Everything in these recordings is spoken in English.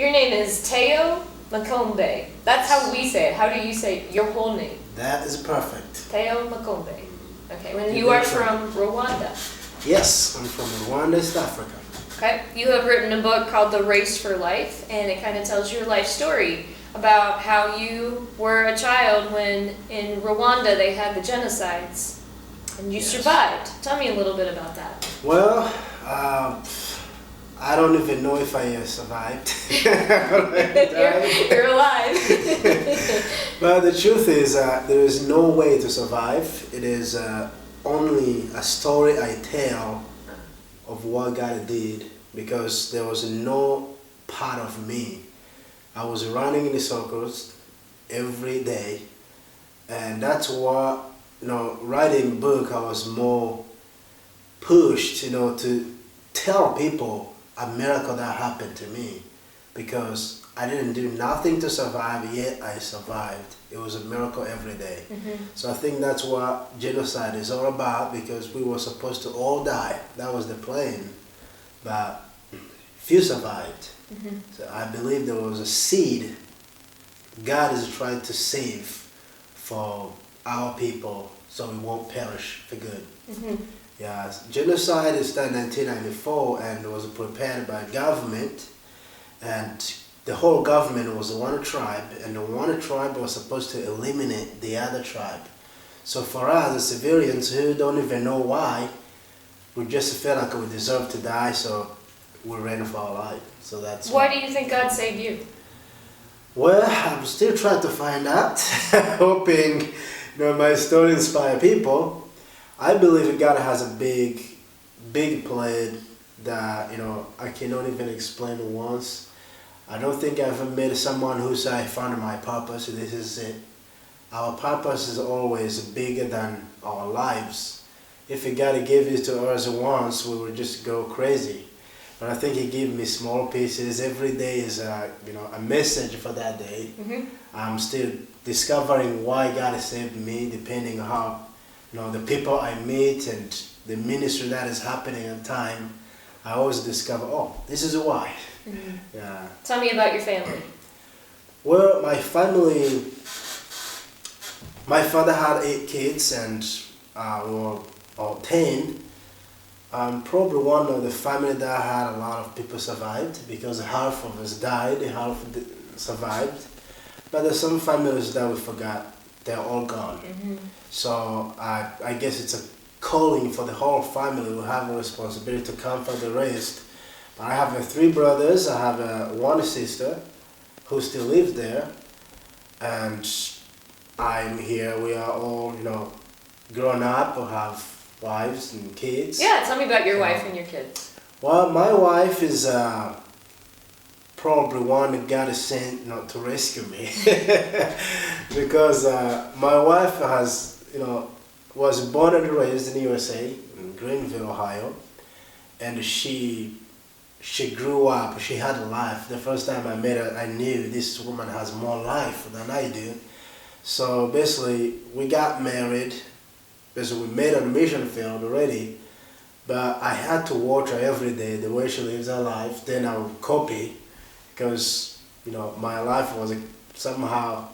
Your name is Theo Makombe. That's how we say it. How do you say your whole name? That is perfect. Theo Makombe. Okay, when you are from Rwanda. Yes, I'm from Rwanda, East Africa. Okay, you have written a book called The Race for Life, and it kind of tells your life story about how you were a child when in Rwanda they had the genocides, and you survived. Tell me a little bit about that. Well, I don't even know if I survived. You're alive. But the truth is, there is no way to survive. It is only a story I tell of what God did, because there was no part of me. I was running in the circles every day, and that's what, writing a book, I was more pushed, to tell people a miracle that happened to me, because I didn't do nothing to survive, yet I survived. It was a miracle every day. So I think that's what genocide is all about, because we were supposed to all die. That was the plan, but few survived. So I believe there was a seed God is trying to save for our people, so we won't perish for good. Yeah, genocide is started in 1994 and was prepared by government, and the whole government was one tribe, and the one tribe was supposed to eliminate the other tribe. So for us, the civilians who don't even know why, we just felt like we deserved to die, so we ran for our life. So that's why do you think God saved you? Well, I'm still trying to find out, hoping my story inspire people. I believe God has a big plan that I cannot even explain once. I don't think I've ever met someone who said, I found my purpose, this is it. Our purpose is always bigger than our lives. If God gave it to us once, we would just go crazy. But I think He gave me small pieces. Every day is a message for that day. I'm still discovering why God has saved me, depending on how the people I meet and the ministry that is happening at time. I always discover, this is why. Yeah. Tell me about your family. Well, my family, my father had 8 kids, and we were all 10. I'm probably one of the family that had a lot of people survived, because half of us died, half survived. But there's some families that we forgot, they're all gone. So I guess it's a calling for the whole family. We have a responsibility to comfort the rest. I have 3 brothers, I have 1 sister who still lives there, and I'm here. We are all, grown up, we have wives and kids. Yeah, tell me about your wife and your kids. Well, my wife is probably one that God is sent to rescue me. Because my wife was born and raised in the USA, in Greenville, Ohio, and she grew up, she had a life. The first time I met her, I knew this woman has more life than I do. So basically, we got married, because we met on the mission field already, but I had to watch her every day, the way she lives her life. Then I would copy, because my life was somehow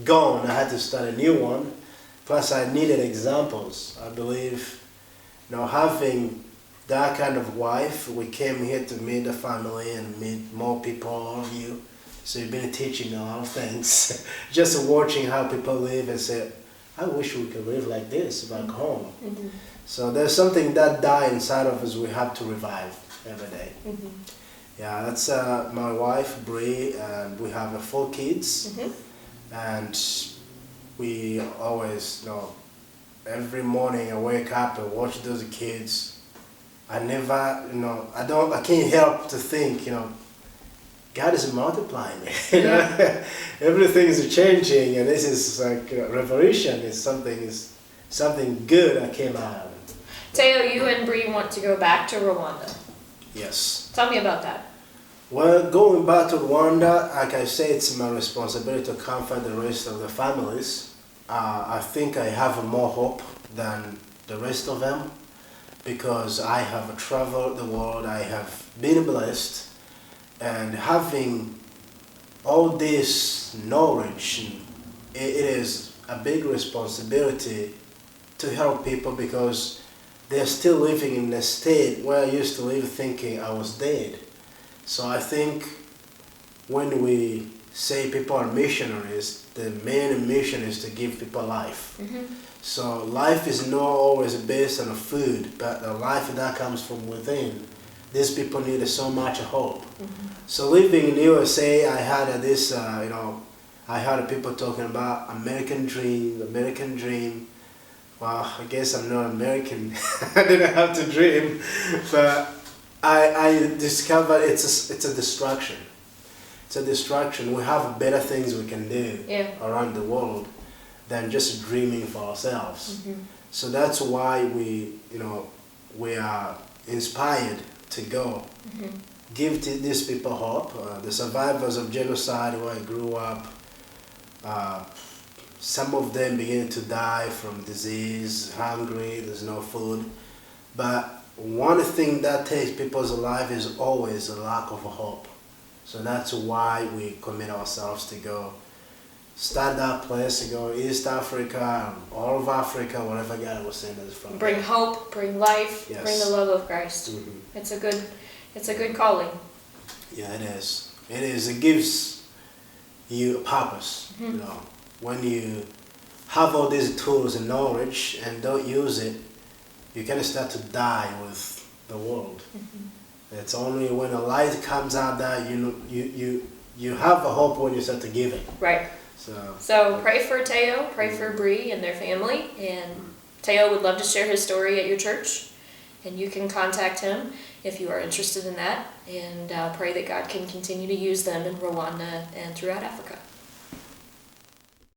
gone. I had to start a new one. Plus I needed examples. I believe having that kind of wife, we came here to meet the family and meet more people, all of you. So you've been teaching a lot of things. Just watching how people live and say, I wish we could live like this back home. So there's something that died inside of us we have to revive every day. Yeah, that's my wife, Bree, and we have 4 kids. And we always, every morning I wake up and watch those kids. I never, I can't help to think, God is multiplying. Everything is changing, and this is like a revolution. It's something good that came out of it. Theo, you and Bree want to go back to Rwanda. Yes. Tell me about that. Well, going back to Rwanda, like I say, it's my responsibility to comfort the rest of the families. I think I have more hope than the rest of them, because I have traveled the world, I have been blessed, and having all this knowledge, it is a big responsibility to help people because they're still living in a state where I used to live thinking I was dead. So I think when we say people are missionaries, the main mission is to give people life. So life is not always based on food, but the life that comes from within. These people needed so much hope. So living in the USA, I had this, I heard people talking about American dream, American dream. Well, I guess I'm not American. I didn't have to dream, but I discovered it's a distraction. It's a distraction. We have better things we can do around the world than just dreaming for ourselves. So that's why we are inspired to go. Give these people hope. The survivors of genocide where I grew up, some of them begin to die from disease, hungry, there's no food. But one thing that takes people's life is always a lack of hope. So that's why we commit ourselves to go start that place, to go East Africa, all of Africa, wherever God will send us from. Bring hope, bring life, bring the love of Christ. It's a good calling. Yeah, it is. It is. It gives you a purpose. When you have all these tools and knowledge and don't use it, you can start to die with the world. It's only when a light comes out that you have a hope when you start to give it. Right. So pray for Theo, pray for Bree and their family, and Theo would love to share his story at your church, and you can contact him if you are interested in that, and pray that God can continue to use them in Rwanda and throughout Africa.